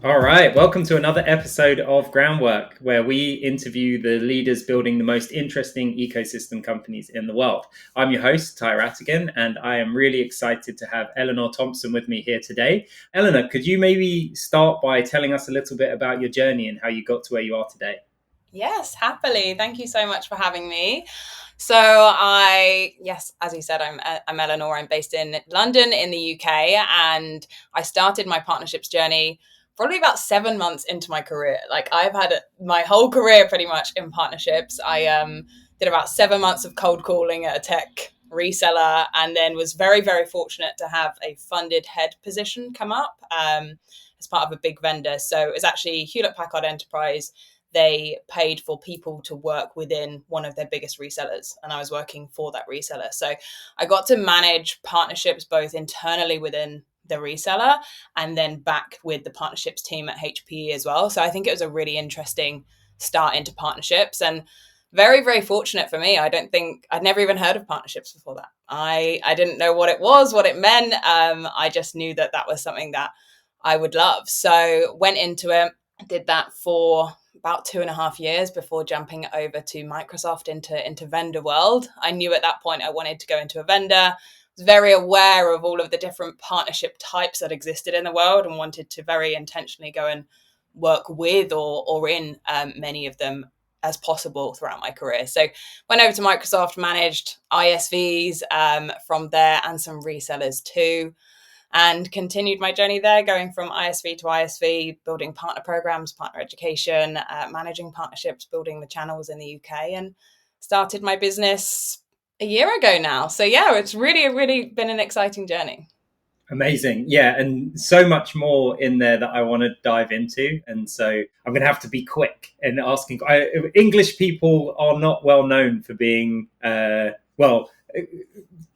All right, welcome to another episode of Groundwork, where we interview the leaders building the most interesting ecosystem companies in the world. I'm your host, Tai Rattigan, and I am really excited to have Eleanor Thompson with me here today. Eleanor, could you maybe start by telling us a little bit about your journey and how you got to where you are today? Yes, happily. Thank you so much for having me. So as you said, I'm Eleanor. I'm based in London in the UK, and I started my partnerships journey probably about 7 months into my career. Like I've had my whole career pretty much in partnerships. I did about 7 months of cold calling at a tech reseller, and then was very, very fortunate to have a funded head position come up as part of a big vendor. So it's actually Hewlett Packard Enterprise. They paid for people to work within one of their biggest resellers, and I was working for that reseller. So I got to manage partnerships both internally within the reseller and then back with the partnerships team at HPE as well. So I think it was a really interesting start into partnerships, and very, very fortunate for me. I'd never even heard of partnerships before that. I didn't know what it was, what it meant. I just knew that was something that I would love. So went into it, did that for about 2.5 years before jumping over to Microsoft into vendor world. I knew at that point I wanted to go into a vendor. Was very aware of all of the different partnership types that existed in the world and wanted to very intentionally go and work with or in many of them as possible throughout my career. So went over to Microsoft, managed ISVs from there and some resellers too, and continued my journey there, going from ISV to ISV, building partner programs, partner education, managing partnerships, building the channels in the UK, and started my business a year ago now. So yeah, it's really been an exciting journey. Amazing. Yeah, and so much more in there that I want to dive into. And so I'm going to have to be quick in asking. English people are not well known for being,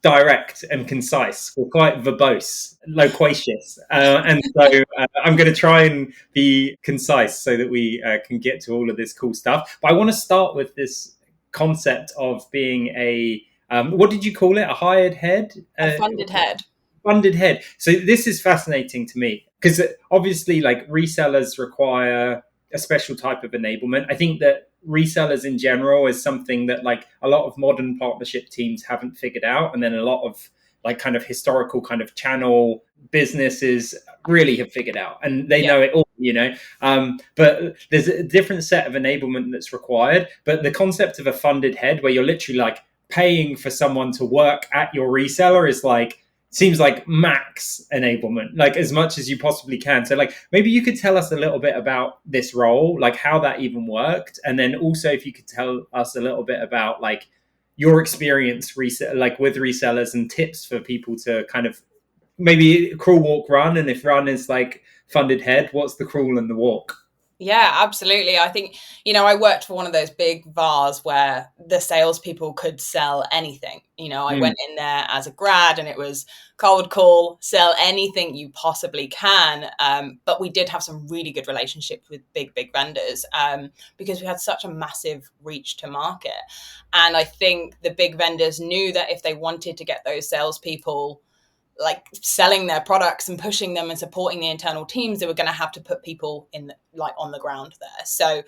direct and concise. We're quite verbose, loquacious. And so I'm going to try and be concise so that we can get to all of this cool stuff. But I want to start with this concept of being what did you call it? A hired head? A funded head. Funded head. So this is fascinating to me because obviously like resellers require a special type of enablement. I think that resellers in general is something that like a lot of modern partnership teams haven't figured out, and then a lot of like kind of historical kind of channel businesses really have figured out, and they know it all, but there's a different set of enablement that's required. But the concept of a funded head where you're literally like paying for someone to work at your reseller is like seems like max enablement, like as much as you possibly can. So like maybe you could tell us a little bit about this role, like how that even worked. And then also if you could tell us a little bit about like your experience like with resellers and tips for people to kind of maybe crawl, walk, run. And if run is like funded head, what's the crawl and the walk? Yeah, absolutely. I think, I worked for one of those big VARs where the salespeople could sell anything. I went in there as a grad and it was cold call, sell anything you possibly can. But we did have some really good relationships with big vendors because we had such a massive reach to market. And I think the big vendors knew that if they wanted to get those salespeople like selling their products and pushing them and supporting the internal teams, they were going to have to put people in like on the ground there. So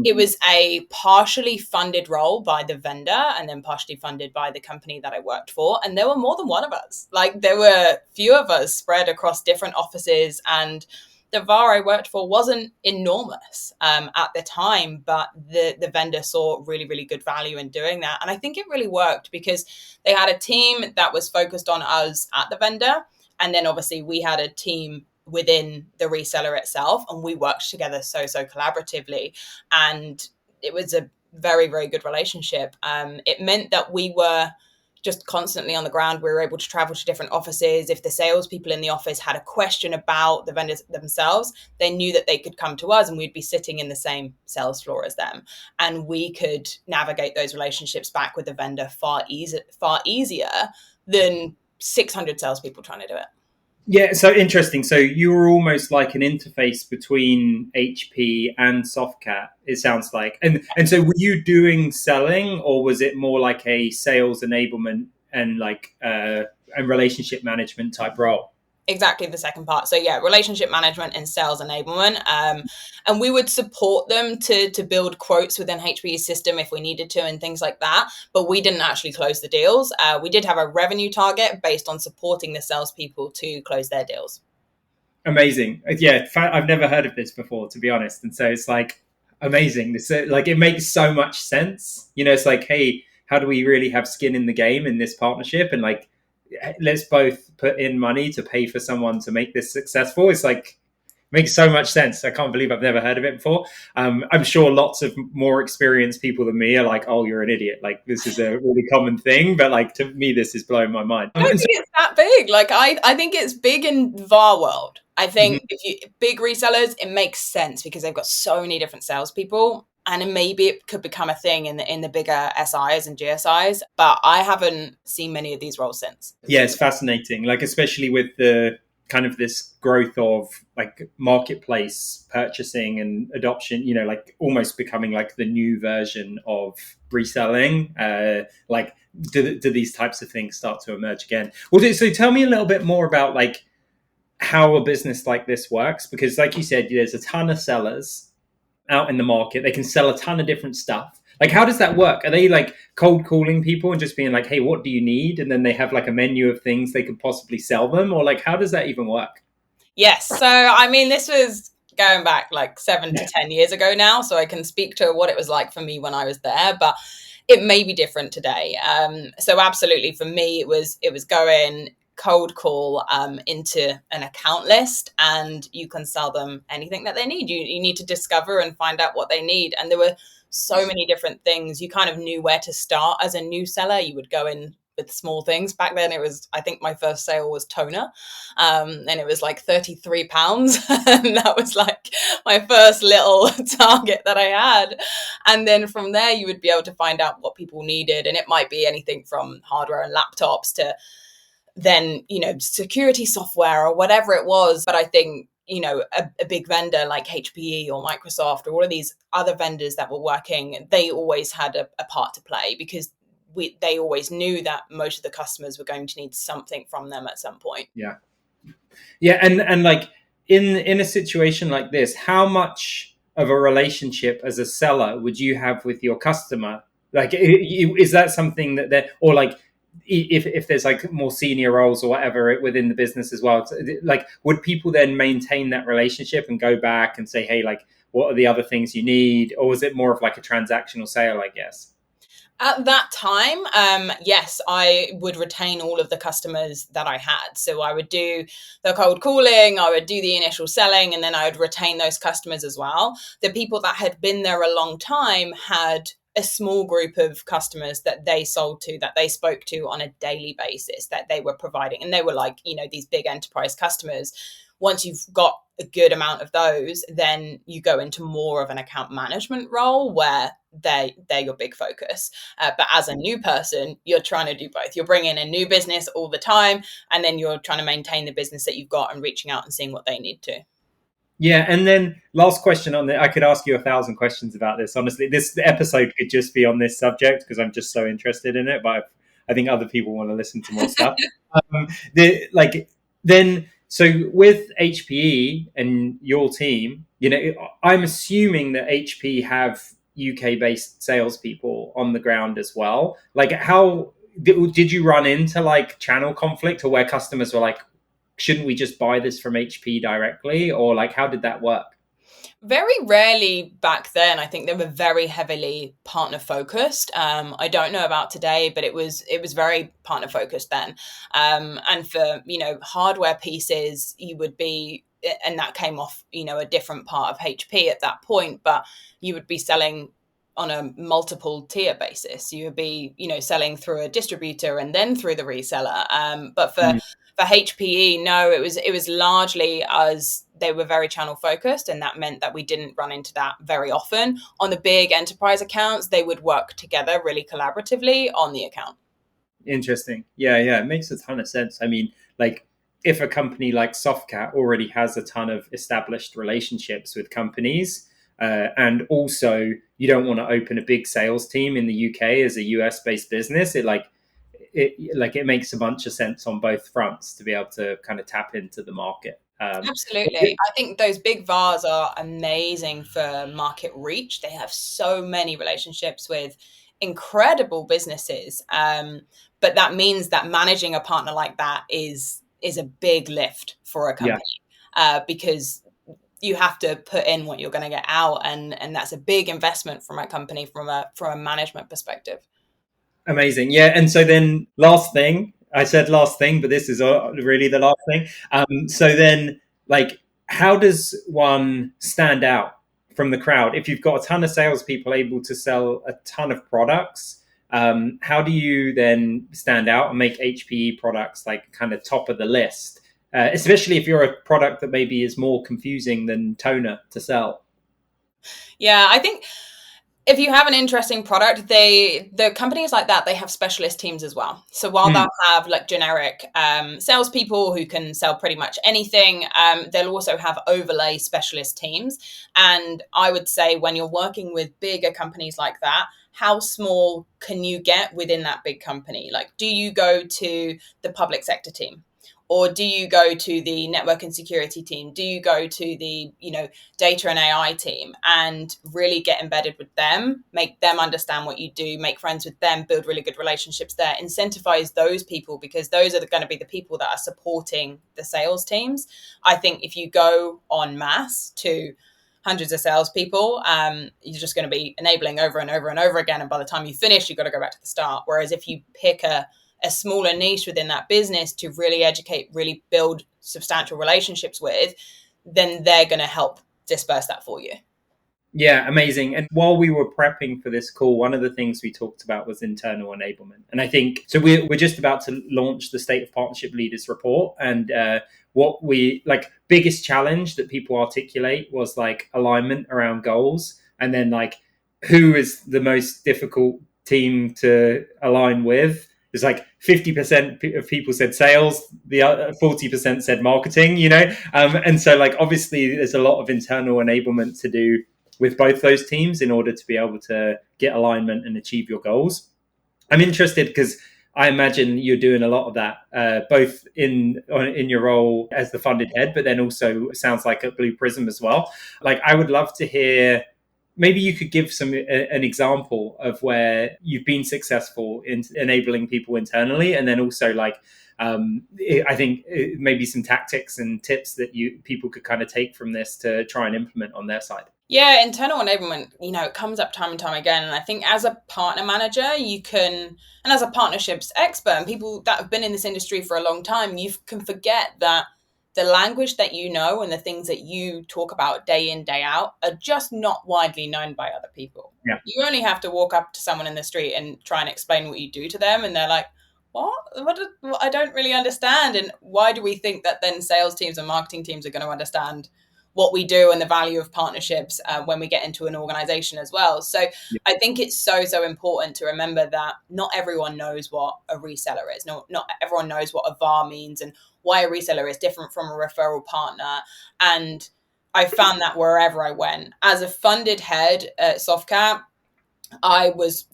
it was a partially funded role by the vendor and then partially funded by the company that I worked for. And there were more than one of us. Like there were few of us spread across different offices, and the VAR I worked for wasn't enormous at the time, but the vendor saw really, really good value in doing that. And I think it really worked because they had a team that was focused on us at the vendor. And then obviously we had a team within the reseller itself, and we worked together so collaboratively. And it was a very, very good relationship. It meant that we were just constantly on the ground. We were able to travel to different offices. If the salespeople in the office had a question about the vendors themselves, they knew that they could come to us and we'd be sitting in the same sales floor as them. And we could navigate those relationships back with the vendor far easier than 600 salespeople trying to do it. Yeah, so interesting. So you were almost like an interface between HP and Softcat, it sounds like. And so were you doing selling, or was it more like a sales enablement and like and relationship management type role? exactly the second part. So yeah, relationship management and sales enablement. And we would support them to build quotes within HPE's system if we needed to and things like that. But we didn't actually close the deals. We did have a revenue target based on supporting the salespeople to close their deals. Amazing. Yeah, I've never heard of this before, to be honest. And so it's like amazing. This like it makes so much sense. It's like, hey, how do we really have skin in the game in this partnership? And like, let's both put in money to pay for someone to make this successful. It's like makes so much sense. I can't believe I've never heard of it before. I'm sure lots of more experienced people than me are like, "Oh, you're an idiot." Like this is a really common thing, but like to me, this is blowing my mind. I don't think it's that big. Like I think it's big in VAR world. I think if you big resellers, it makes sense because they've got so many different salespeople, and maybe it could become a thing in the bigger SIs and GSIs. But I haven't seen many of these roles since. Yeah, it's fascinating. Like especially with the kind of this growth of like marketplace purchasing and adoption, like almost becoming like the new version of reselling. Like do these types of things start to emerge again? Well, so tell me a little bit more about like how a business like this works, because like you said, there's a ton of sellers out in the market. They can sell a ton of different stuff. Like, how does that work? Are they like cold calling people and just being like, hey, what do you need? And then they have like a menu of things they could possibly sell them? Or like, how does that even work? Yes. So, I mean, this was going back like 7 to 10 years ago now. So I can speak to what it was like for me when I was there, but it may be different today. So absolutely for me, it was going cold call into an account list, and you can sell them anything that they need. You need to discover and find out what they need. And there were so many different things. You kind of knew where to start as a new seller. You would go in with small things. Back then it was, I think my first sale was toner, and it was like £33. And that was like my first little target that I had. And then from there you would be able to find out what people needed, and it might be anything from hardware and laptops to then, security software or whatever it was. But I think, a big vendor like HPE or Microsoft or all of these other vendors that were working, they always had a part to play, because they always knew that most of the customers were going to need something from them at some point. Yeah. And like in a situation like this, how much of a relationship as a seller would you have with your customer? Like, is that something that they're, or like, if there's like more senior roles or whatever within the business as well, like would people then maintain that relationship and go back and say, hey, like what are the other things you need? Or was it more of like a transactional sale, I guess? At that time, yes, I would retain all of the customers that I had. So I would do the cold calling, I would do the initial selling, and then I would retain those customers as well. The people that had been there a long time had a small group of customers that they sold to, that they spoke to on a daily basis, that they were providing. And they were like, these big enterprise customers. Once you've got a good amount of those, then you go into more of an account management role where they're your big focus. But as a new person, you're trying to do both. You're bringing in new business all the time, and then you're trying to maintain the business that you've got and reaching out and seeing what they need to. Yeah, and then last question on that. I could ask you 1,000 questions about this. Honestly, this episode could just be on this subject because I'm just so interested in it. But I think other people want to listen to more stuff. So with HPE and your team, I'm assuming that HPE have UK-based salespeople on the ground as well. Like, how did you run into like channel conflict, or where customers were like, shouldn't we just buy this from HP directly? Or like, how did that work? Very rarely back then. I think they were very heavily partner focused. I don't know about today, but it was very partner focused then. And for, hardware pieces, you would be, and that came off, a different part of HP at that point, but you would be selling on a multiple tier basis. You would be, selling through a distributor and then through the reseller. But for HPE, no, it was largely as they were very channel focused, and that meant that we didn't run into that very often. On the big enterprise accounts, they would work together really collaboratively on the account. Interesting. Yeah, it makes a ton of sense. I mean, like if a company like Softcat already has a ton of established relationships with companies, and also you don't want to open a big sales team in the UK as a US based business, it makes a bunch of sense on both fronts to be able to kind of tap into the market. Absolutely. I think those big VARs are amazing for market reach. They have so many relationships with incredible businesses. But that means that managing a partner like that is a big lift for a company, because you have to put in what you're going to get out, and that's a big investment from a company from a management perspective. Amazing. Yeah. And so then last thing, I said last thing, but this is really the last thing. So then, like, how does one stand out from the crowd? If you've got a ton of salespeople able to sell a ton of products, how do you then stand out and make HPE products like kind of top of the list? Especially if you're a product that maybe is more confusing than toner to sell. Yeah, I think if you have an interesting product, the companies like that, they have specialist teams as well. So while they'll have like generic salespeople who can sell pretty much anything, they'll also have overlay specialist teams. And I would say when you're working with bigger companies like that, how small can you get within that big company? Like, do you go to the public sector team? Or do you go to the network and security team? Do you go to the, data and AI team and really get embedded with them, make them understand what you do, make friends with them, build really good relationships there, incentivize those people, because those are going to be the people that are supporting the sales teams. I think if you go en masse to hundreds of salespeople, you're just going to be enabling over and over and over again. And by the time you finish, you've got to go back to the start. Whereas if you pick a smaller niche within that business to really educate, really build substantial relationships with, then they're going to help disperse that for you. Yeah, amazing. And while we were prepping for this call, one of the things we talked about was internal enablement. And I think, so we're just about to launch the State of Partnership Leaders report. And what we, like, biggest challenge that people articulate was like alignment around goals. And then like, who is the most difficult team to align with? It's like 50% of people said sales, the other 40% said marketing, and so like obviously there's a lot of internal enablement to do with both those teams in order to be able to get alignment and achieve your goals. I'm interested because I imagine you're doing a lot of that, both in your role as the funded head, but then also sounds like at Blue Prism as well. Like, I would love to hear, maybe you could give an example of where you've been successful in enabling people internally, and then also like, I think maybe some tactics and tips that people could kind of take from this to try and implement on their side. Yeah, internal enablement, it comes up time and time again. And I think as a partner manager, and as a partnerships expert and people that have been in this industry for a long time, you can forget that the language that you know and the things that you talk about day in, day out are just not widely known by other people. Yeah. You only have to walk up to someone in the street and try and explain what you do to them. And they're like, what? I don't really understand. And why do we think that then sales teams and marketing teams are going to understand what we do and the value of partnerships when we get into an organization as well? So I think it's so important to remember that not everyone knows what a reseller is. Not everyone knows what a VAR means and why a reseller is different from a referral partner. And I found that wherever I went. As a funded head at Softcat, I was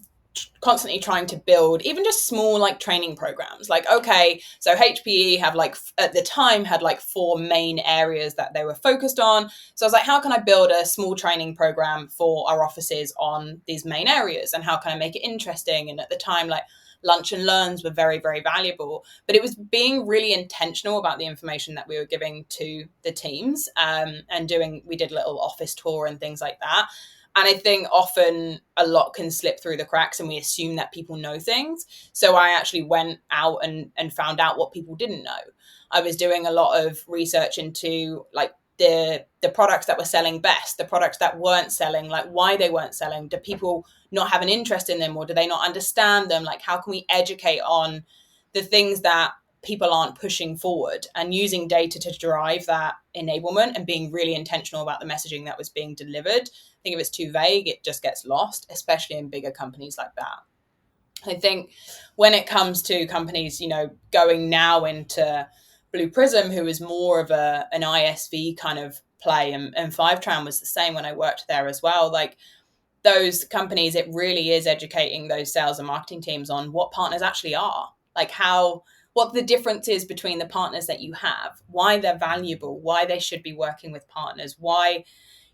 constantly trying to build even just small like training programs. Like, okay, so HPE have like at the time had like 4 main areas that they were focused on. So I was like, how can I build a small training program for our offices on these main areas, and how can I make it interesting? And at the time, like, lunch and learns were very, very valuable, but it was being really intentional about the information that we were giving to the teams, and we did a little office tour and things like that. And I think often a lot can slip through the cracks and we assume that people know things. So I actually went out and found out what people didn't know. I was doing a lot of research into like the products that were selling best, the products that weren't selling, like why they weren't selling. Do people not have an interest in them, or do they not understand them? Like, how can we educate on the things that people aren't pushing forward, and using data to drive that enablement and being really intentional about the messaging that was being delivered. I think if it's too vague, it just gets lost, especially in bigger companies like that. I think when it comes to companies, going now into Blue Prism, who is more of an ISV kind of play, and Fivetran was the same when I worked there as well. Like, those companies, it really is educating those sales and marketing teams on what partners actually are. like what the difference is between the partners that you have, why they're valuable, why they should be working with partners, why,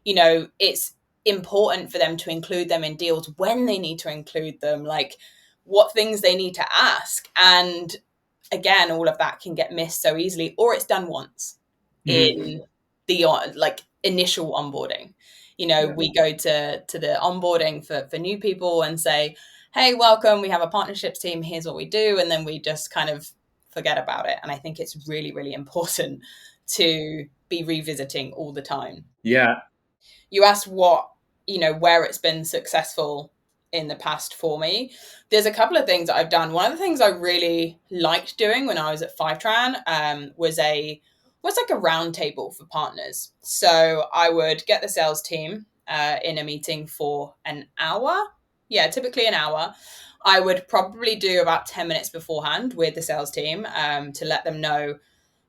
it's important for them to include them in deals, when they need to include them, like what things they need to ask. And again, all of that can get missed so easily, or it's done once in the initial onboarding. We go to the onboarding for new people and say, hey, welcome, we have a partnerships team, here's what we do. And then we just kind of forget about it. And I think it's really, really important to be revisiting all the time. Yeah. You asked where it's been successful in the past for me. There's a couple of things that I've done. One of the things I really liked doing when I was at Fivetran was like a round table for partners. So I would get the sales team in a meeting for an hour. Yeah, typically an hour. I would probably do about 10 minutes beforehand with the sales team to let them know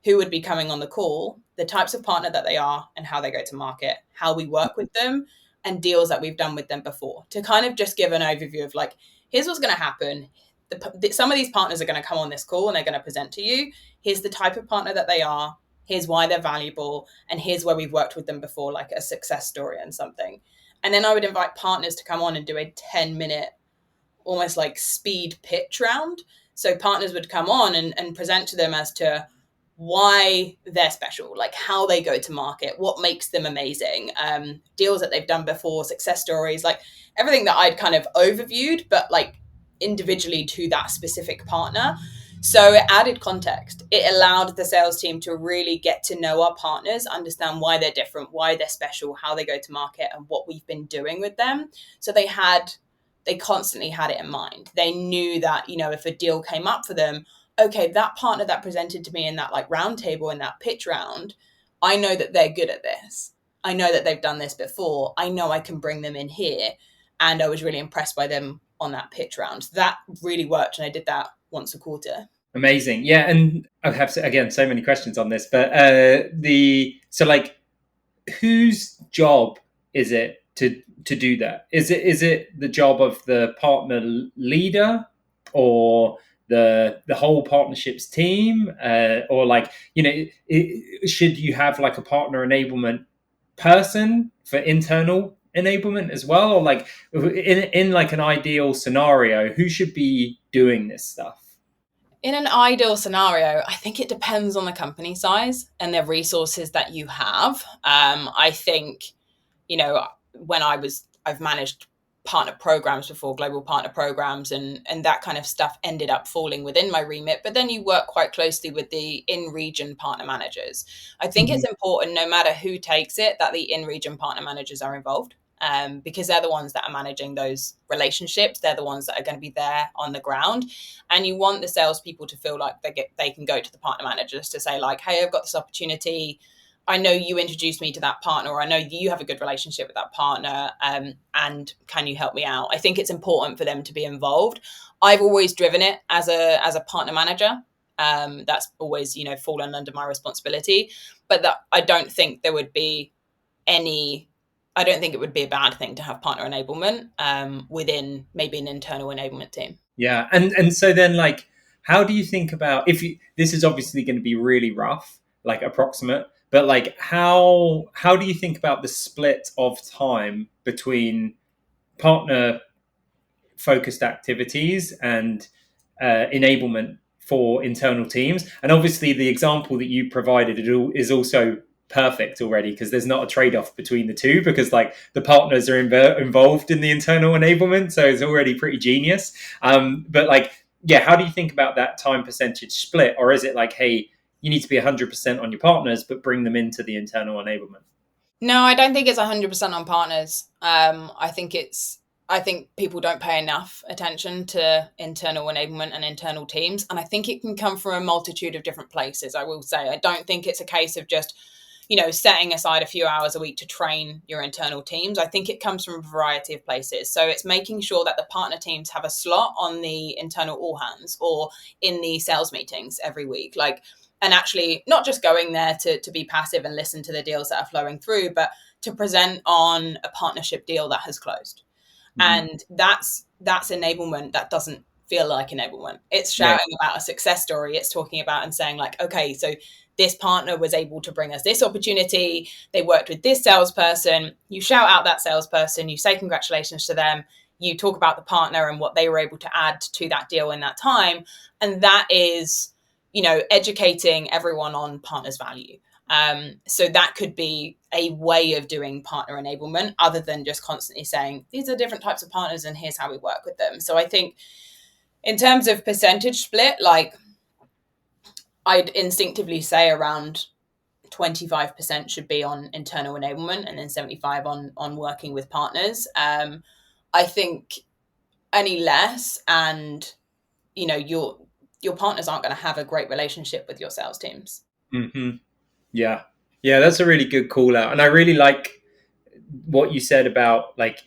who would be coming on the call, the types of partner that they are and how they go to market, how we work with them, and deals that we've done with them before, to kind of just give an overview of like, here's what's going to happen. Some of these partners are going to come on this call and they're going to present to you. Here's the type of partner that they are. Here's why they're valuable. And here's where we've worked with them before, like a success story and something. And then I would invite partners to come on and do a 10-minute, almost like speed pitch round. So partners would come on and present to them as to why they're special, like how they go to market, what makes them amazing, deals that they've done before, success stories, like everything that I'd kind of overviewed, but like individually to that specific partner. So it added context. It allowed the sales team to really get to know our partners, understand why they're different, why they're special, how they go to market, and what we've been doing with them. So they constantly had it in mind. They knew that, if a deal came up for them, okay, that partner that presented to me in that like round table, in that pitch round, I know that they're good at this. I know that they've done this before. I know I can bring them in here. And I was really impressed by them on that pitch round. That really worked. And I did that once a quarter. Amazing. Yeah. And I have, again, so many questions on this, but whose job is it to do that? Is it the job of the partner leader or the whole partnerships team, or should you have like a partner enablement person for internal enablement as well, or like in like an ideal scenario, who should be doing this stuff? In an ideal scenario, I think it depends on the company size and the resources that you have. I think, when I've managed partner programs before, global partner programs, and that kind of stuff ended up falling within my remit. But then you work quite closely with the in-region partner managers. I think it's important, no matter who takes it, that the in-region partner managers are involved. Because they're the ones that are managing those relationships. They're the ones that are going to be there on the ground. And you want the salespeople to feel like they can go to the partner managers to say like, hey, I've got this opportunity. I know you introduced me to that partner, or I know you have a good relationship with that partner, and can you help me out? I think it's important for them to be involved. I've always driven it as a partner manager. That's always, fallen under my responsibility. But that I don't think it would be a bad thing to have partner enablement within maybe an internal enablement team. Yeah. And so then like, how do you think about this is obviously going to be really rough, like approximate, but like how do you think about the split of time between partner focused activities and enablement for internal teams? And obviously the example that you provided is also perfect already, because there's not a trade-off between the two, because like the partners are involved in the internal enablement, so it's already pretty genius. But like, yeah, how do you think about that time percentage split? Or is it like, hey, you need to be 100% on your partners but bring them into the internal enablement? No, I don't think it's 100% on partners. I think people don't pay enough attention to internal enablement and internal teams. And I think it can come from a multitude of different places, I will say. I don't think it's a case of just, setting aside a few hours a week to train your internal teams. I think it comes from a variety of places. So it's making sure that the partner teams have a slot on the internal all hands or in the sales meetings every week. And actually not just going there to be passive and listen to the deals that are flowing through, but to present on a partnership deal that has closed. And that's enablement that doesn't feel like enablement. It's shouting about a success story. It's talking about and saying like, okay, so this partner was able to bring us this opportunity. They worked with this salesperson. You shout out that salesperson. You say congratulations to them. You talk about the partner and what they were able to add to that deal in that time. And that is, educating everyone on partner's value. So that could be a way of doing partner enablement other than just constantly saying, these are different types of partners and here's how we work with them. So I think in terms of percentage split, like I'd instinctively say around 25% should be on internal enablement and then 75 on working with partners. I think any less and, your partners aren't going to have a great relationship with your sales teams. Mm-hmm. Yeah, that's a really good call out, and I really like what you said about like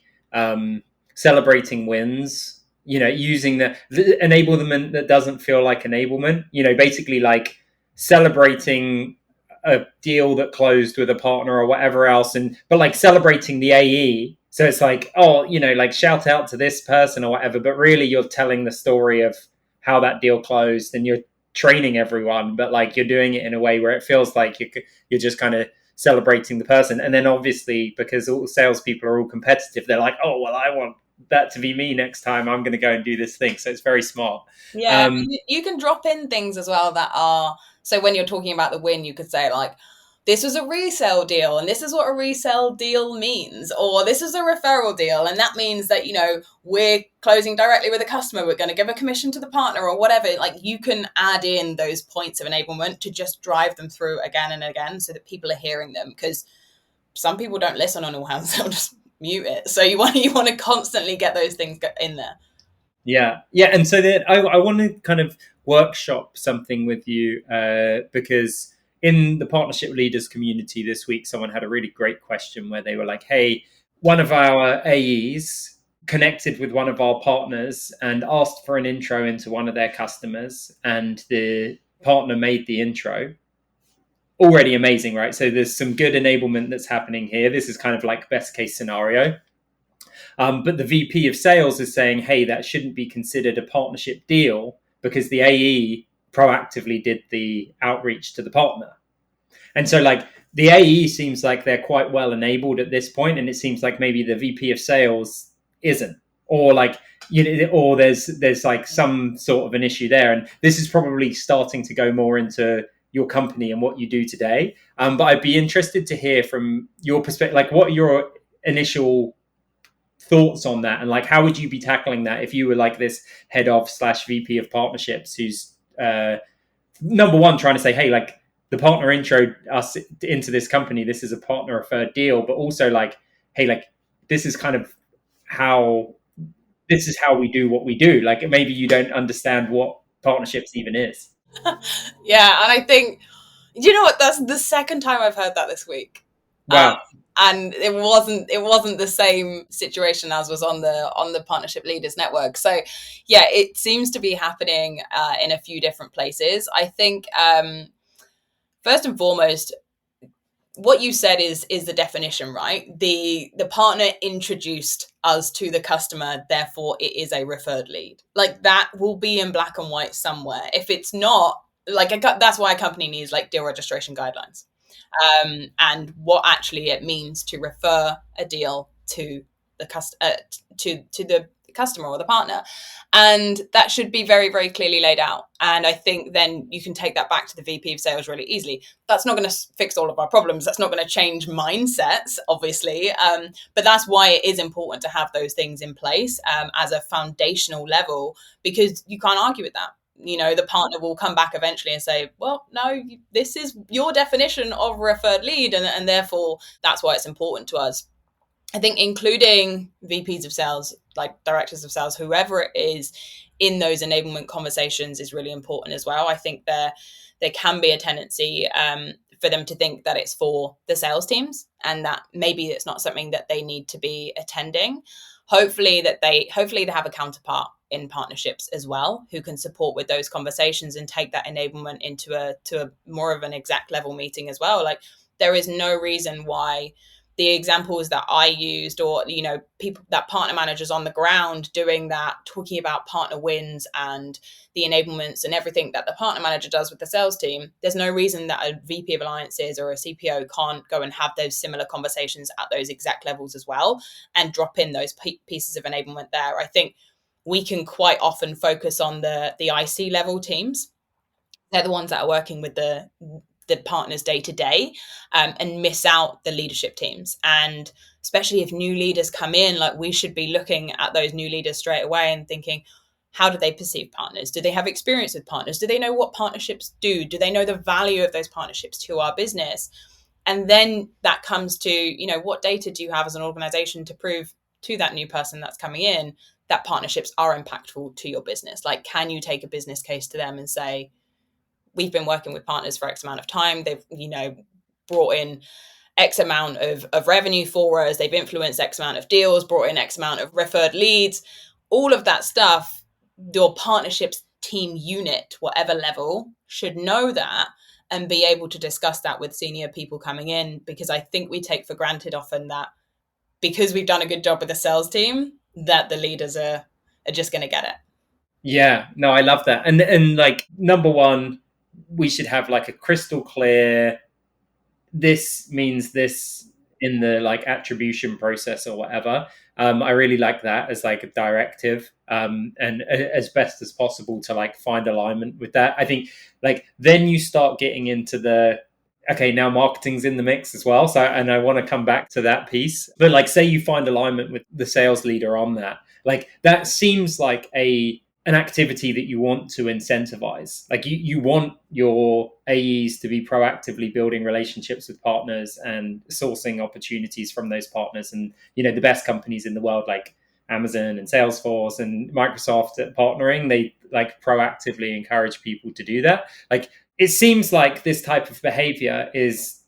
celebrating wins. Using the enablement that doesn't feel like enablement. Basically like celebrating a deal that closed with a partner or whatever else, but like celebrating the AE. So it's like, like shout out to this person or whatever, but really you're telling the story of how that deal closed, and you're training everyone, but like you're doing it in a way where it feels like you're just kind of celebrating the person. And then obviously, because all salespeople are all competitive, they're like, oh, well, I want that to be me next time. I'm going to go and do this thing. So it's very smart. Yeah, you can drop in things as well that are, so when you're talking about the win, you could say like, this was a resale deal and this is what a resale deal means, or this is a referral deal. And that means that, we're closing directly with a customer. We're going to give a commission to the partner or whatever. Like you can add in those points of enablement to just drive them through again and again so that people are hearing them, because some people don't listen on all hands. They'll just mute it. So you want to constantly get those things in there. Yeah. And so that I want to kind of workshop something with you because in the partnership leaders community this week, someone had a really great question where they were like, hey, one of our AEs connected with one of our partners and asked for an intro into one of their customers, and the partner made the intro. Already amazing, right? So there's some good enablement that's happening here. This is kind of like best case scenario. But the VP of sales is saying, hey, that shouldn't be considered a partnership deal because the AE proactively did the outreach to the partner. And so like the AE seems like they're quite well enabled at this point, and it seems like maybe the VP of sales isn't, or like, or there's like some sort of an issue there. And this is probably starting to go more into your company and what you do today. But I'd be interested to hear from your perspective, like what are your initial thoughts on that, and like how would you be tackling that if you were like this head of / VP of partnerships who's number one trying to say, hey, like the partner intro us into this company, this is a partner referred deal, but also like, hey, like this is how we do what we do. Like maybe you don't understand what partnerships even is. Yeah, and I think, you know what, that's the second time I've heard that this week. Wow. And it wasn't the same situation as was on the Partnership Leaders Network. So yeah, it seems to be happening in a few different places. I think first and foremost, what you said is the definition, right? The partner introduced us to the customer, therefore it is a referred lead. Like that will be in black and white somewhere. If it's not, like that's why a company needs like deal registration guidelines. And what actually it means to refer a deal to the customer or the partner, and that should be very, very clearly laid out. And I think then you can take that back to the VP of sales really easily. That's not going to fix all of our problems. That's not going to change mindsets, obviously, but that's why it is important to have those things in place as a foundational level, because you can't argue with that. The partner will come back eventually and say, well, no, this is your definition of referred lead. And therefore, that's why it's important to us. I think including VPs of sales, like directors of sales, whoever it is in those enablement conversations is really important as well. I think there can be a tendency for them to think that it's for the sales teams and that maybe it's not something that they need to be attending. Hopefully they have a counterpart in partnerships as well who can support with those conversations and take that enablement into a more of an exact level meeting as well. Like there is no reason why the examples that I used, or, you know, people that partner managers on the ground doing that, talking about partner wins and the enablements and everything that the partner manager does with the sales team, there's no reason that a VP of alliances or a CPO can't go and have those similar conversations at those exact levels as well and drop in those pieces of enablement there. I think we can quite often focus on the IC level teams. They're the ones that are working with the partners day to day, and miss out the leadership teams. And especially if new leaders come in, like, we should be looking at those new leaders straight away and thinking, how do they perceive partners? Do they have experience with partners? Do they know what partnerships do? Do they know the value of those partnerships to our business? And then that comes to, you know, what data do you have as an organization to prove to that new person that's coming in that partnerships are impactful to your business? Like, can you take a business case to them and say, we've been working with partners for X amount of time. They've, you know, brought in X amount of revenue for us. They've influenced X amount of deals, brought in X amount of referred leads, all of that stuff. Your partnerships team unit, whatever level, should know that and be able to discuss that with senior people coming in, because I think we take for granted often that because we've done a good job with the sales team, that the leaders are just going to get it. Yeah, no, I love that. And like, number one, we should have like a crystal clear, this means this in the like attribution process or whatever. I really like that as like a directive, and as best as possible to like find alignment with that. I think like then you start getting into the, okay, now marketing's in the mix as well. So, and I want to come back to that piece, but like, say you find alignment with the sales leader on that, like that seems like an activity that you want to incentivize. Like you want your AEs to be proactively building relationships with partners and sourcing opportunities from those partners. And, you know, the best companies in the world, like Amazon and Salesforce and Microsoft at partnering, they like proactively encourage people to do that. Like, it seems like this type of behavior is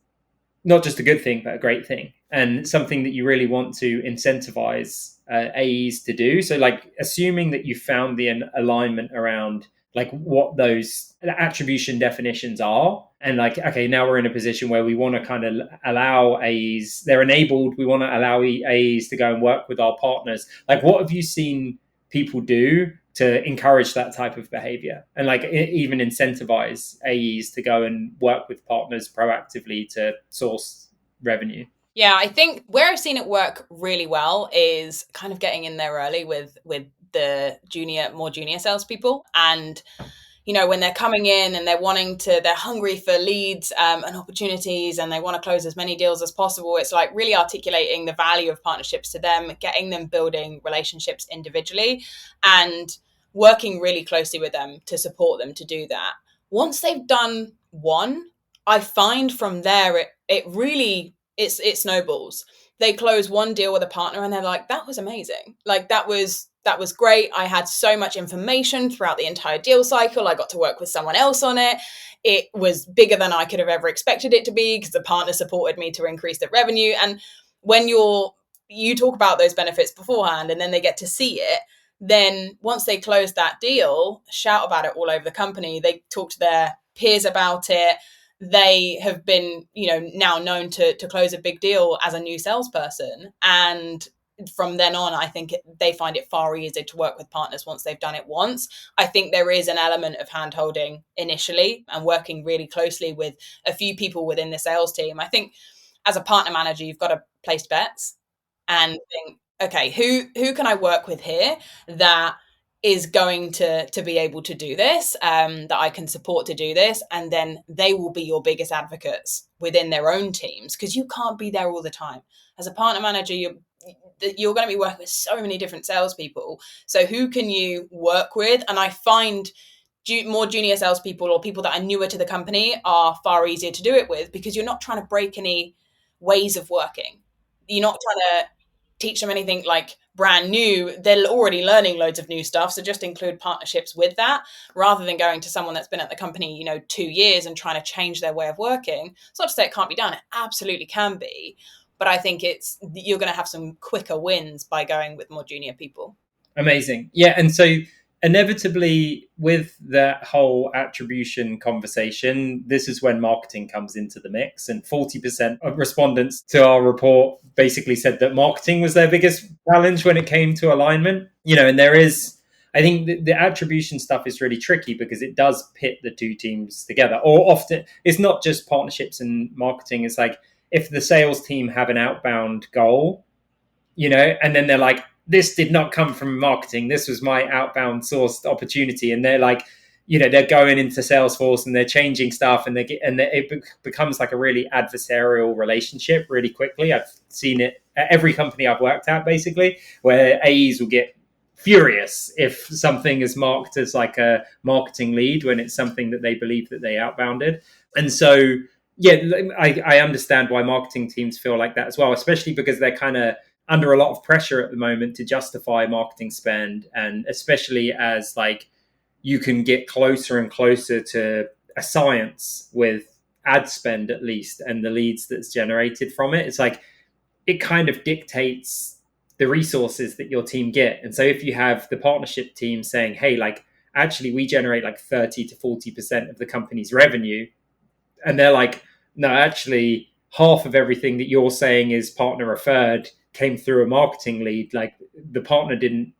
not just a good thing, but a great thing, and something that you really want to incentivize AEs to do. So like, assuming that you found the alignment around like what those attribution definitions are, and like, okay, now we're in a position where we want to kind of allow AEs, they're enabled, we want to allow AEs to go and work with our partners. Like, what have you seen people do to encourage that type of behavior, and like even incentivize AEs to go and work with partners proactively to source revenue? Yeah, I think where I've seen it work really well is kind of getting in there early with the more junior salespeople. And, you know, when they're coming in and they're hungry for leads and opportunities, and they want to close as many deals as possible, it's like really articulating the value of partnerships to them, getting them building relationships individually, and working really closely with them to support them to do that. Once they've done one, I find from there it really it snowballs. They close one deal with a partner and they're like, that was amazing. Like, that was great. I had so much information throughout the entire deal cycle. I got to work with someone else on it. It was bigger than I could have ever expected it to be because the partner supported me to increase the revenue. And when you talk about those benefits beforehand and then they get to see it, then once they close that deal, shout about it all over the company. They talk to their peers about it. They have been, you know, now known to close a big deal as a new salesperson. And from then on, I think they find it far easier to work with partners once they've done it once. I think there is an element of hand-holding initially and working really closely with a few people within the sales team. I think as a partner manager, you've got to place bets and think, okay, who can I work with here that is going to be able to do this, that I can support to do this, and then they will be your biggest advocates within their own teams, because you can't be there all the time. As a partner manager, you're going to be working with so many different salespeople. So who can you work with? And I find more junior salespeople or people that are newer to the company are far easier to do it with, because you're not trying to break any ways of working. You're not trying to teach them anything like brand new. They're already learning loads of new stuff. So just include partnerships with that, rather than going to someone that's been at the company, 2 years and trying to change their way of working. It's not to say it can't be done. It absolutely can be. But I think you're going to have some quicker wins by going with more junior people. Amazing. Yeah. And so inevitably, with that whole attribution conversation, this is when marketing comes into the mix. And 40% of respondents to our report basically said that marketing was their biggest challenge when it came to alignment. And there is, I think the attribution stuff is really tricky because it does pit the two teams together. Or often, it's not just partnerships and marketing. It's like if the sales team have an outbound goal, and then they're like, this did not come from marketing. This was my outbound sourced opportunity. And they're like, they're going into Salesforce and they're changing stuff, and it becomes like a really adversarial relationship really quickly. I've seen it at every company I've worked at, basically, where AEs will get furious if something is marked as like a marketing lead when it's something that they believe that they outbounded. And so, I understand why marketing teams feel like that as well, especially because they're kind of under a lot of pressure at the moment to justify marketing spend, and especially as like you can get closer and closer to a science with ad spend, at least, and the leads that's generated from it. It's like it kind of dictates the resources that your team get. And so if you have the partnership team saying, hey, like actually we generate like 30 to 40% of the company's revenue, and they're like, no, actually half of everything that you're saying is partner referred came through a marketing lead. Like the partner didn't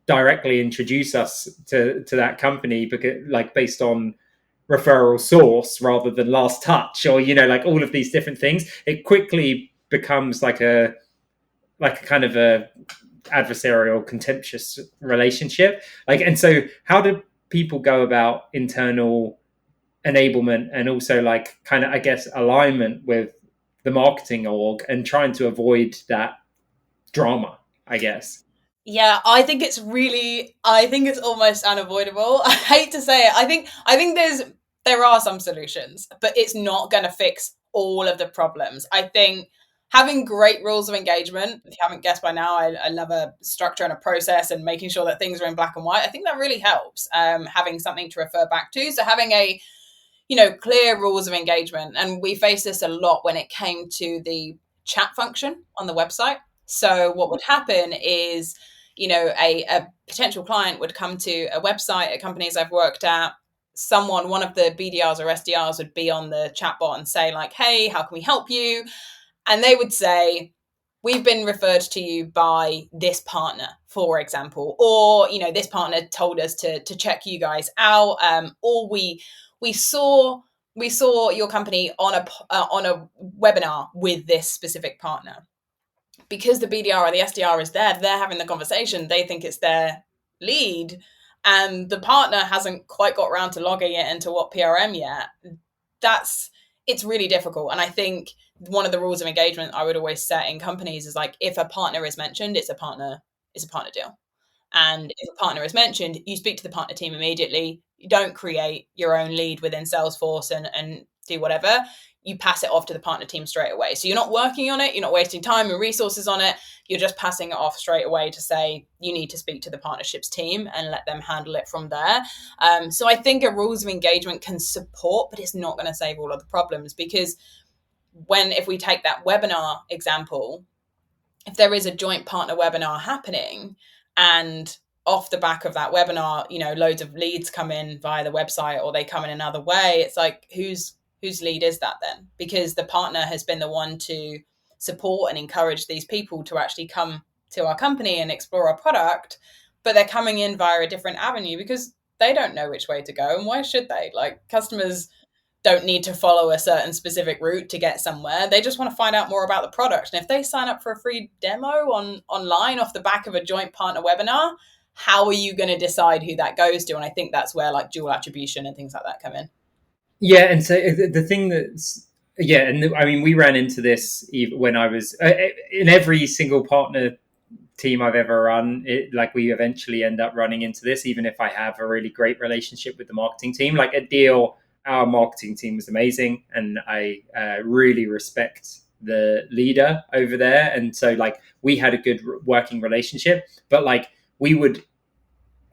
directly introduce us to that company because like based on referral source rather than last touch, or like all of these different things. It quickly becomes like a kind of a adversarial, contentious relationship. And so how do people go about internal enablement and also like kind of, I guess, alignment with the marketing org and trying to avoid that drama, I guess? Yeah, I think it's almost unavoidable. I hate to say it. I think there are some solutions, but it's not going to fix all of the problems. I think having great rules of engagement, if you haven't guessed by now, I love a structure and a process and making sure that things are in black and white. I think that really helps, having something to refer back to. So having a, clear rules of engagement. And we faced this a lot when it came to the chat function on the website. So what would happen is, a potential client would come to a website at companies I've worked at. One of the BDRs or SDRs would be on the chatbot and say like, hey, how can we help you? And they would say, we've been referred to you by this partner, for example, or, this partner told us to check you guys out. Or we saw your company on a webinar with this specific partner. Because the BDR or the SDR is there, they're having the conversation. They think it's their lead, and the partner hasn't quite got around to logging it into what PRM yet. It's really difficult. And I think one of the rules of engagement I would always set in companies is like, if a partner is mentioned, it's a partner deal. And if a partner is mentioned, you speak to the partner team immediately. You don't create your own lead within Salesforce and do whatever. You pass it off to the partner team straight away. So you're not working on it. You're not wasting time and resources on it. You're just passing it off straight away to say, you need to speak to the partnerships team and let them handle it from there. So I think a rules of engagement can support, but it's not going to save all of the problems, because if we take that webinar example, if there is a joint partner webinar happening and off the back of that webinar, loads of leads come in via the website or they come in another way, it's like, whose lead is that then? Because the partner has been the one to support and encourage these people to actually come to our company and explore our product, but they're coming in via a different avenue because they don't know which way to go. And why should they? Like, customers don't need to follow a certain specific route to get somewhere. They just want to find out more about the product. And if they sign up for a free demo online off the back of a joint partner webinar, how are you going to decide who that goes to? And I think that's where like dual attribution and things like that come in. Yeah, and so the thing that's I mean, we ran into this when I was in every single partner team I've ever run. We eventually end up running into this, even if I have a really great relationship with the marketing team. Like at Deal, our marketing team was amazing, and I really respect the leader over there. And so like we had a good working relationship, but like we would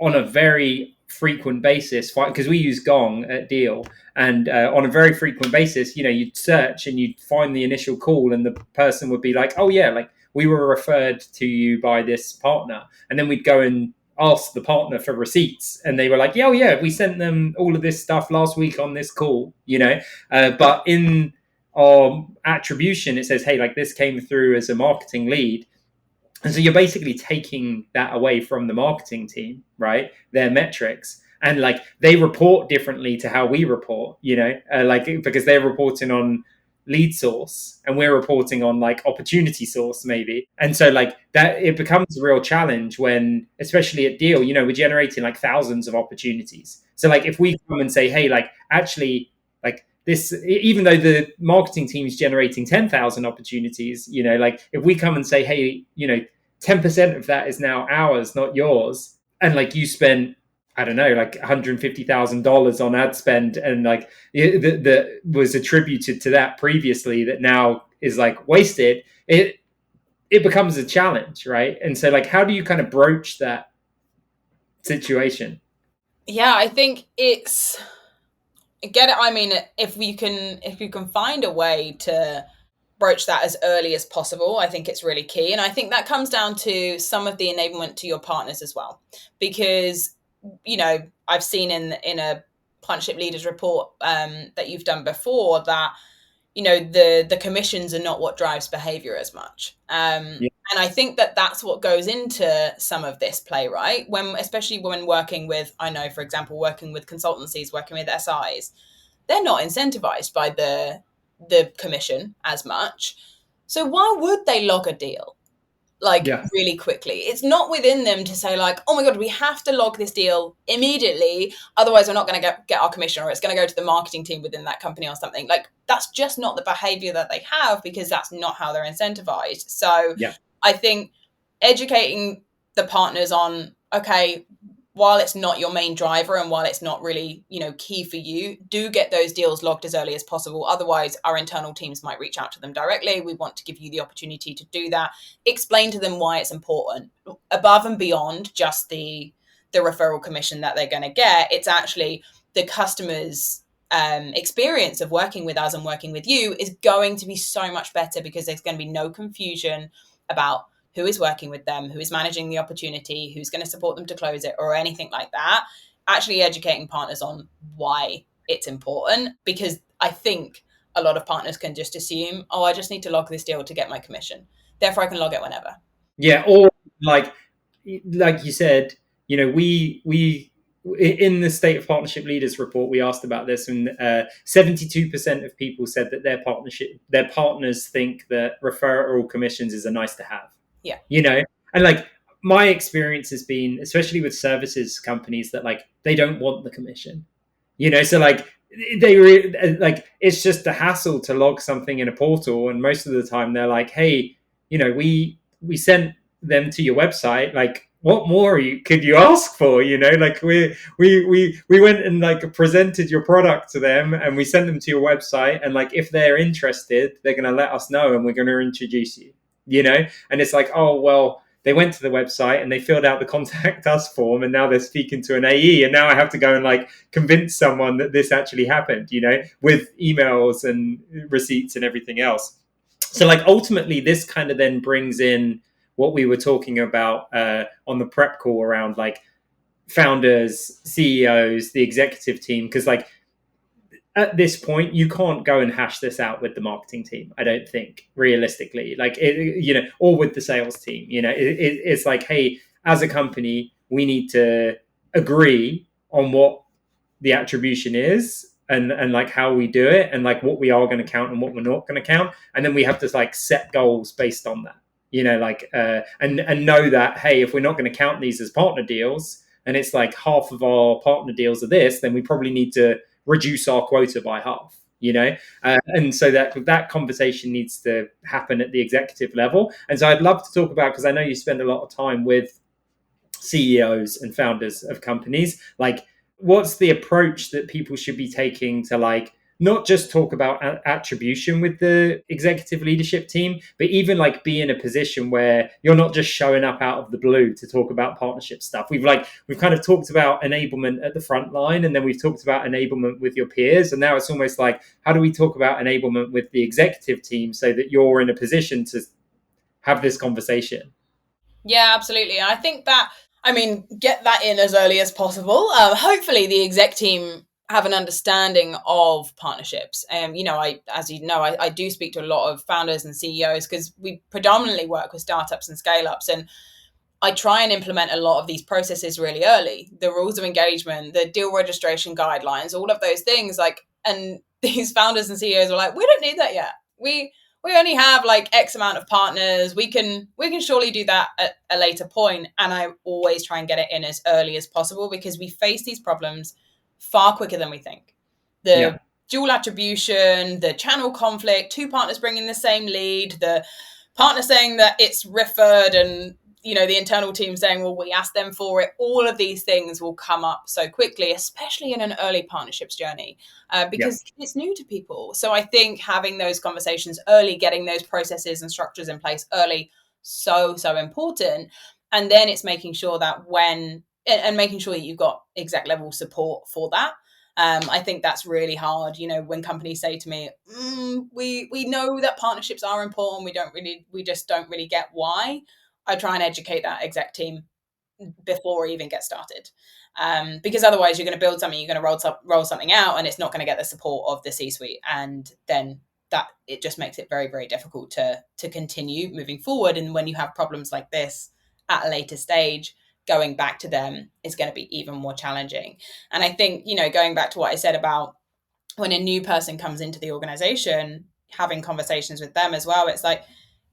on a very frequent basis, because we use Gong at Deal, and on a very frequent basis, you'd search and you'd find the initial call and the person would be like, oh yeah, like we were referred to you by this partner. And then we'd go and asked the partner for receipts, and they were like, "Yeah, oh, yeah, we sent them all of this stuff last week on this call," But in our attribution, it says, "Hey, like this came through as a marketing lead." And so you're basically taking that away from the marketing team, right? Their metrics. And like they report differently to how we report, because they're reporting on lead source and we're reporting on like opportunity source maybe. And so like that, it becomes a real challenge when, especially at Deal, we're generating like thousands of opportunities. So like if we come and say, hey, like actually like this, even though the marketing team is generating 10,000 opportunities, like if we come and say, hey, 10% of that is now ours, not yours. And like you spent, I don't know, like $150,000 on ad spend, and like that was attributed to that previously that now is like wasted. It becomes a challenge, right? And so like, how do you kind of broach that situation? Yeah, I think it's get it. I mean, if you can find a way to broach that as early as possible, I think it's really key. And I think that comes down to some of the enablement to your partners as well, because I've seen in a partnership leaders report that you've done before that the commissions are not what drives behavior as much. Yeah. And I think that that's what goes into some of this play, right? Especially when working with, I know, for example, working with consultancies, working with SIs, they're not incentivized by the commission as much. So why would they log a deal really quickly? It's not within them to say like, oh my God, we have to log this deal immediately. Otherwise we're not going to get our commission, or it's going to go to the marketing team within that company or something. Like that's just not the behavior that they have, because that's not how they're incentivized. So I think educating the partners on, okay, while it's not your main driver and while it's not really, key for you, do get those deals logged as early as possible. Otherwise, our internal teams might reach out to them directly. We want to give you the opportunity to do that. Explain to them why it's important. Above and beyond just the referral commission that they're going to get, it's actually the customer's experience of working with us and working with you is going to be so much better, because there's going to be no confusion about who is working with them, who is managing the opportunity, who's going to support them to close it, or anything like that. Actually educating partners on why it's important, because I think a lot of partners can just assume, oh, I just need to log this deal to get my commission, therefore I can log it whenever. Yeah, or like you said, we in the State of Partnership Leaders report, we asked about this, and 72% of people said that their partners think that referral commissions is a nice to have. Yeah. And like my experience has been, especially with services companies, that like they don't want the commission. So like like it's just a hassle to log something in a portal, and most of the time they're like, hey, we sent them to your website, like what more could you ask for? Like we went and like presented your product to them, and we sent them to your website, and like if they're interested, they're going to let us know, and we're going to introduce you. And it's like, oh well, they went to the website and they filled out the contact us form, and now they're speaking to an AE, and now I have to go and like convince someone that this actually happened, with emails and receipts and everything else. So like ultimately this kind of then brings in what we were talking about on the prep call around like founders, CEOs, the executive team, because like at this point you can't go and hash this out with the marketing team, I don't think, realistically, like or with the sales team. It's like, hey, as a company we need to agree on what the attribution is, and like how we do it, and like what we are going to count and what we're not going to count, and then we have to like set goals based on that, and know that, hey, if we're not going to count these as partner deals, and it's like half of our partner deals are this, then we probably need to reduce our quota by half, and so that conversation needs to happen at the executive level. And so I'd love to talk about, because I know you spend a lot of time with CEOs and founders of companies, like what's the approach that people should be taking to like not just talk about attribution with the executive leadership team, but even like be in a position where you're not just showing up out of the blue to talk about partnership stuff. We've kind of talked about enablement at the front line, and then we've talked about enablement with your peers, and now it's almost like, how do we talk about enablement with the executive team so that you're in a position to have this conversation? Yeah, absolutely. I think that I mean, get that in as early as possible. Hopefully the exec team have an understanding of partnerships. As you know, I do speak to a lot of founders and CEOs because we predominantly work with startups and scale ups, and I try and implement a lot of these processes really early. The rules of engagement, the deal registration guidelines, all of those things, and these founders and CEOs are like, we don't need that yet. We only have like X amount of partners. We can surely do that at a later point. And I always try and get it in as early as possible because we face these problems far quicker than we think. The dual attribution, the channel conflict, two partners bringing the same lead, the partner saying that it's referred, and the internal team saying, well, we asked them for it. All of these things will come up so quickly, especially in an early partnerships journey, because it's new to people. So I think having those conversations early, getting those processes and structures in place early, so important. And then it's making sure that making sure that you've got exec level support for that. I think that's really hard. When companies say to me, we know that partnerships are important. We just don't really get why. I try and educate that exec team before we even get started. Because otherwise you're going to build something, you're going to roll something out, and it's not going to get the support of the C-suite. And then that it just makes it very, very difficult to continue moving forward. And when you have problems like this at a later stage, going back to them is going to be even more challenging. And I think, going back to what I said about when a new person comes into the organization, having conversations with them as well, it's like,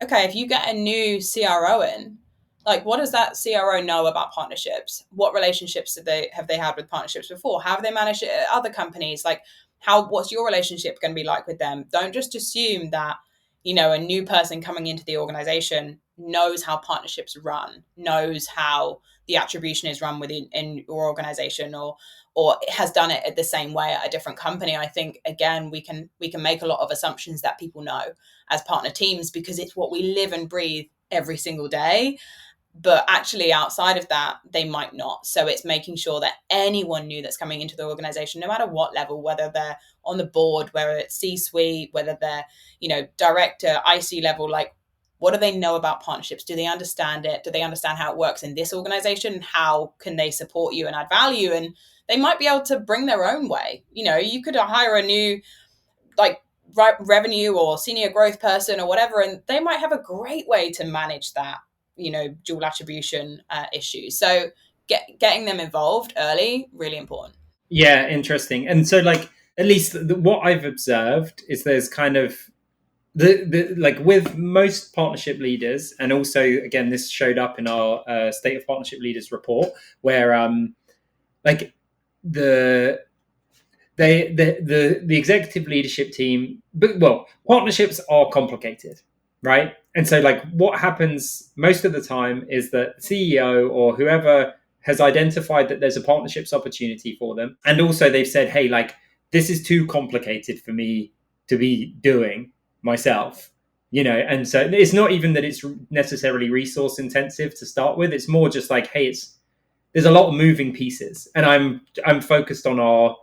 okay, if you get a new CRO in, like, what does that CRO know about partnerships? What relationships have they had with partnerships before? How have they managed it at other companies? Like, what's your relationship going to be like with them? Don't just assume that, a new person coming into the organization knows how partnerships run, knows how the attribution is run within your organization, or has done it the same way at a different company. I think, again, we can make a lot of assumptions that people know as partner teams because it's what we live and breathe every single day. But actually outside of that, they might not. So it's making sure that anyone new that's coming into the organization, no matter what level, whether they're on the board, whether it's C-suite, whether they're, director, IC level, like, what do they know about partnerships? Do they understand it? Do they understand how it works in this organization? How can they support you and add value? And they might be able to bring their own way. You could hire a new, revenue or senior growth person or whatever, and they might have a great way to manage that, dual attribution issue. So getting them involved early, really important. Yeah, interesting. And so, at least what I've observed is there's kind of with most partnership leaders, and also again this showed up in our State of Partnership Leaders report, where the executive leadership team, partnerships are complicated, right? And so what happens most of the time is that the CEO or whoever has identified that there's a partnerships opportunity for them, and also they've said, hey, this is too complicated for me to be doing myself, and so it's not even that it's necessarily resource intensive to start with. It's more just hey, there's a lot of moving pieces, and I'm focused on our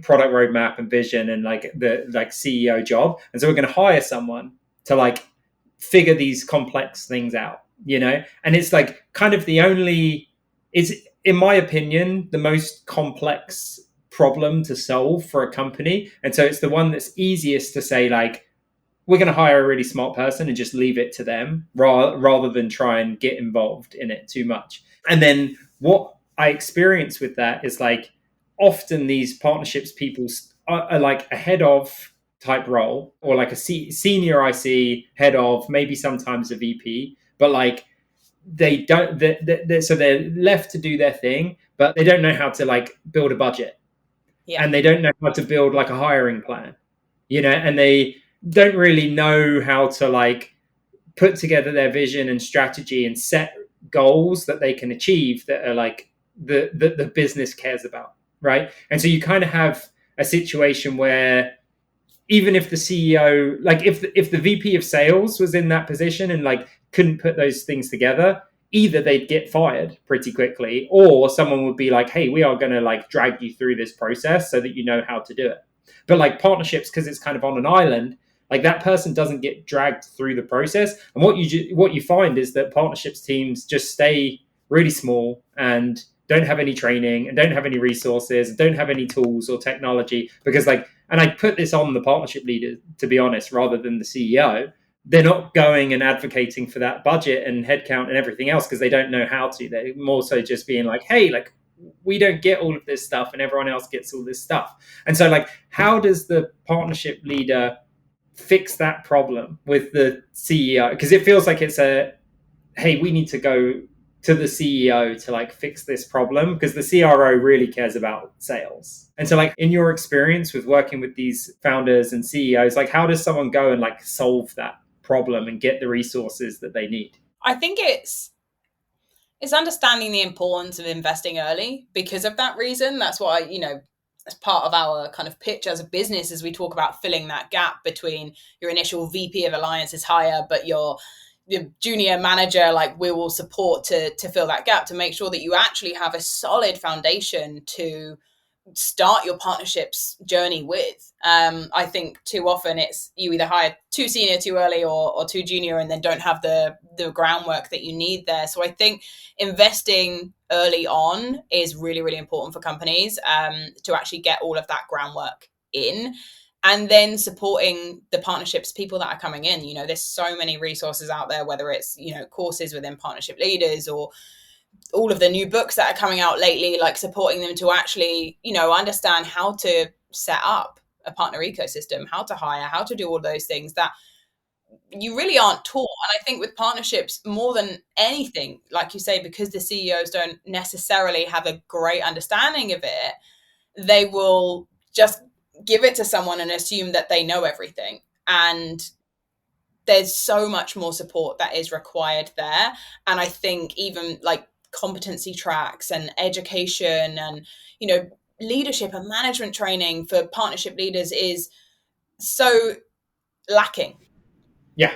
product roadmap and vision and the CEO job, and so we're going to hire someone to figure these complex things out, and it's kind of it's, in my opinion, the most complex problem to solve for a company. And so it's the one that's easiest to say, we're going to hire a really smart person and just leave it to them rather than try and get involved in it too much. And then what I experience with that is often these partnerships people are a head of type role, or a senior IC, head of, maybe sometimes a VP, but they don't, so they're left to do their thing, but they don't know how to build a budget. Yeah. And they don't know how to build a hiring plan, and they don't really know how to put together their vision and strategy and set goals that they can achieve that are the business cares about, right? And so you kind of have a situation where even if the CEO, if the VP of sales was in that position and couldn't put those things together, either they'd get fired pretty quickly, or someone would be hey, we are going to drag you through this process so that you know how to do it. But partnerships, because it's kind of on an island, that person doesn't get dragged through the process. And what you find is that partnerships teams just stay really small and don't have any training and don't have any resources, and don't have any tools or technology, because like, and I put this on the partnership leader, to be honest, rather than the CEO, they're not going and advocating for that budget and headcount and everything else because they don't know how to. They're more so just being like, hey, like, we don't get all of this stuff and everyone else gets all this stuff. And so like, how does the partnership leader fix that problem with the CEO? Because it feels like it's a, hey, we need to go to the CEO to like fix this problem, because the CRO really cares about sales. And so like, in your experience with working with these founders and CEOs, like, how does someone go and like solve that problem and get the resources that they need? I think it's understanding the importance of investing early because of that reason. That's why, as part of our kind of pitch as a business, as we talk about filling that gap between your initial VP of Alliances hire, but your junior manager, like, we will support to fill that gap, to make sure that you actually have a solid foundation to start your partnerships journey with. I think too often it's you either hire too senior too early or too junior, and then don't have the groundwork that you need there. So I think investing early on is really, really important for companies to actually get all of that groundwork in. And then supporting the partnerships, people that are coming in. There's so many resources out there, whether it's, courses within partnership leaders or all of the new books that are coming out lately, like supporting them to actually, understand how to set up a partner ecosystem, how to hire, how to do all those things that you really aren't taught. And I think with partnerships, more than anything, like you say, because the CEOs don't necessarily have a great understanding of it, they will just give it to someone and assume that they know everything. And there's so much more support that is required there. And I think even like competency tracks and education and, leadership and management training for partnership leaders is so lacking. Yeah.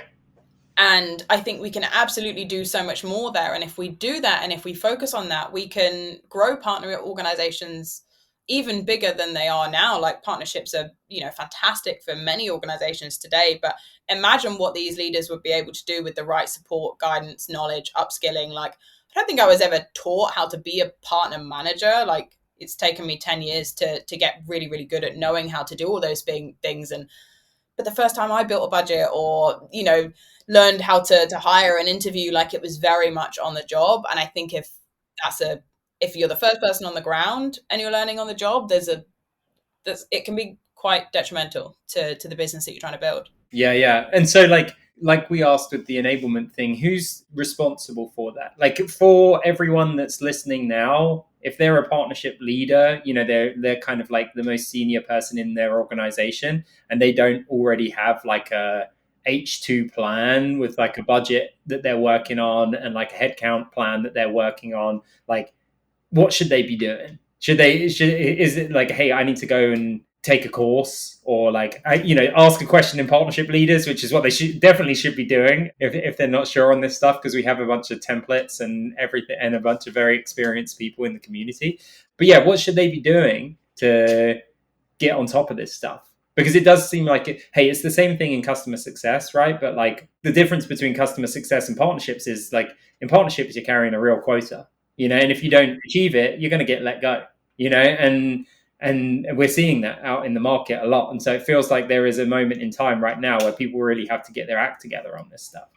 And I think we can absolutely do so much more there. And if we do that, and if we focus on that, we can grow partner organizations even bigger than they are now. Like, partnerships are, fantastic for many organizations today, but imagine what these leaders would be able to do with the right support, guidance, knowledge, upskilling. Like, I don't think I was ever taught how to be a partner manager. Like, it's taken me 10 years to get really, really good at knowing how to do all those things. But the first time I built a budget or, learned how to hire an interview, like, it was very much on the job. And I think if you're the first person on the ground and you're learning on the job, it can be quite detrimental to the business that you're trying to build. Yeah. And so like we asked with the enablement thing, who's responsible for that? Like, for everyone that's listening now, if they're a partnership leader, they're kind of like the most senior person in their organization, and they don't already have like a H2 plan with like a budget that they're working on and like a headcount plan that they're working on, like, what should they be doing? Is it like, hey, I need to go and take a course, or like, ask a question in partnership leaders, which is what they definitely should be doing if they're not sure on this stuff, because we have a bunch of templates and everything and a bunch of very experienced people in the community. But yeah, what should they be doing to get on top of this stuff? Because it does seem like it's the same thing in customer success, right? But like, the difference between customer success and partnerships is, like, in partnerships you're carrying a real quota, and if you don't achieve it, you're going to get let go, and we're seeing that out in the market a lot. And so it feels like there is a moment in time right now where people really have to get their act together on this stuff.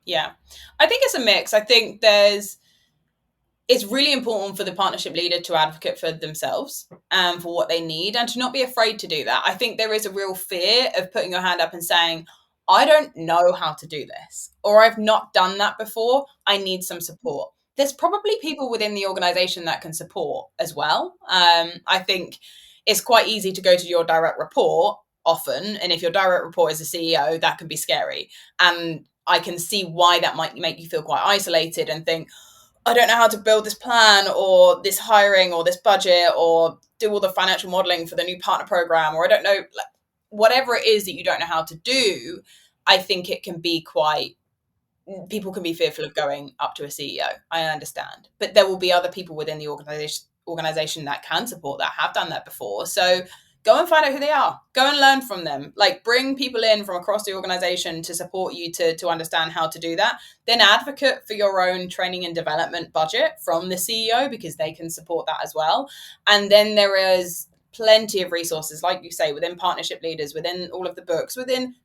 Yeah, I think it's a mix. I think it's really important for the partnership leader to advocate for themselves and for what they need, and to not be afraid to do that. I think there is a real fear of putting your hand up and saying, I don't know how to do this, or I've not done that before, I need some support. There's probably people within the organization that can support as well. I think it's quite easy to go to your direct report often. And if your direct report is a CEO, that can be scary. And I can see why that might make you feel quite isolated and think, I don't know how to build this plan or this hiring or this budget or do all the financial modeling for the new partner program, or I don't know, like, whatever it is that you don't know how to do. I think it can be people can be fearful of going up to a CEO. I understand, but there will be other people within the organization that can support, that have done that before. So go and find out who they are. Go and learn from them. Like, bring people in from across the organization to support you to understand how to do that. Then advocate for your own training and development budget from the CEO, because they can support that as well. And then there is plenty of resources, like you say, within Partnership Leaders, within all of the books,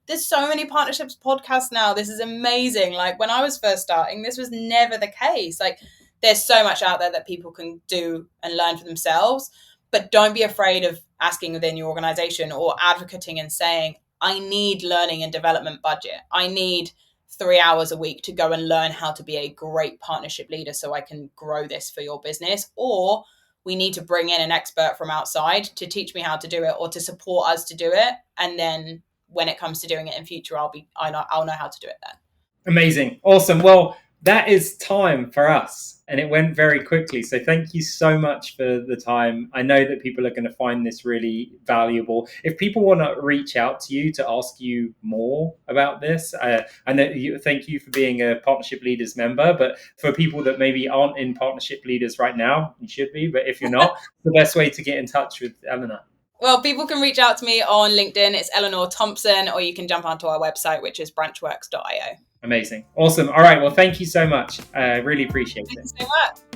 there's so many partnerships podcasts now. This is amazing. Like, when I was first starting, this was never the case. Like, there's so much out there that people can do and learn for themselves, but don't be afraid of asking within your organization or advocating and saying, I need learning and development budget. I need 3 hours a week to go and learn how to be a great partnership leader so I can grow this for your business. Or we need to bring in an expert from outside to teach me how to do it or to support us to do it. And then when it comes to doing it in future, I'll know how to do it then. Amazing. Awesome. Well, that is time for us, and it went very quickly. So thank you so much for the time. I know that people are going to find this really valuable. If people want to reach out to you to ask you more about this, I know thank you for being a Partnership Leaders member, but for people that maybe aren't in Partnership Leaders right now, you should be, but if you're not, the best way to get in touch with Eleanor. Well, people can reach out to me on LinkedIn. It's Eleanor Thompson, or you can jump onto our website, which is branchworks.io. Amazing. Awesome. All right. Well, thank you so much. I really appreciate it. Thank you so much.